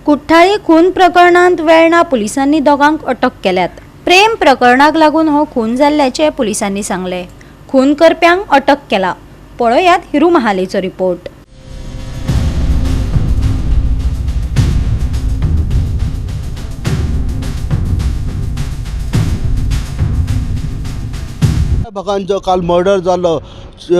कुठ्ठाळी खून प्रकरणांत वेळना पोलिसांनी दोगांक अटक केल्यात। प्रेम प्रकरणाक लागून हो खून जाल्ल्याचे पोलिसांनी सांगले। खून करप्यांक अटक केला। पळयात हिरू महालेचो रिपोर्ट। भागान जो काल मर्डर जालो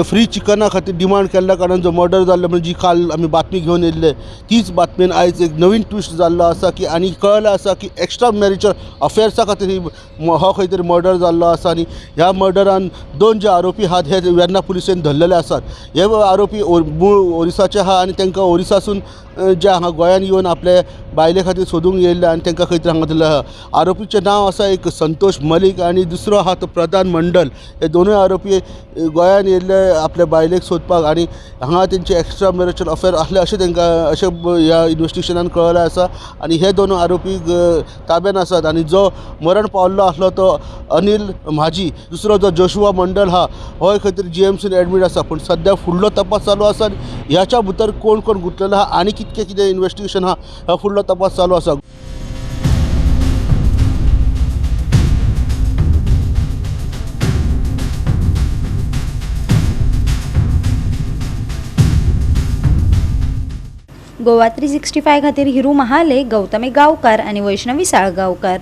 फ्री चिकना खातीर डिमांड केल्ल्या कारणान जो मर्डर जाल्लो म्हणजे जी काल आमी बातमी घेवन येयल्ले तीच बातमेन आयज एक नवीन ट्विस्ट जाल्लो आसा की आनी कळ्ळें आसा की एक्स्ट्रा मॅरिटल अफेर्सा खातीर हो खंय तरी मर्डर जाल्लो आसा आनी ह्या मर्डरान दोन जे आरोपी आहात हे वेर्ना पुलिसेन धरलेले आसात। हे आरोपी मूळ ओरिसाचे आहा आनी तांकां ओरिसासून जे हांगा गोंयान येवन आपले बायले खातीर सोदूंक येयल्ले आनी तांकां खंय तरी हांगा धरले आहा। आरोपीचें नांव आसा एक संतोष मलीक आनी दुसरो आहा तो प्रधान मंडल। हे दोनूय आरोपी गोंयान येयल्ले आपल्या बायलेक सोदपाक आनी हांगा तेंचे एक्स्ट्रा मॅरिटल अफेअर आसले अशें तांकां अशें ह्या इन्व्हेस्टिगेशनान कळ्ळें आसा आनी हे दोन आरोपी ताब्यान आसात। आनी जो मरण पावल्लो आसलो तो अनिल म्हाजी, दुसरो जो जोशुआ मंडल आहा हो खंय तरी GMCन एडमीट आसा। पूण सद्या फुडलो तपास चालू आसा आनी ह्याच्या भितर कोण कोण गुंतलेलो आहा आनी कितें इन्व्हेस्टिगेशन आहा हो फुडलो तपास चालू आसा। गोवा 365 खातीर हिरू महाले, गौतमी गांवकार आनी वैष्णवी साळगांवकार।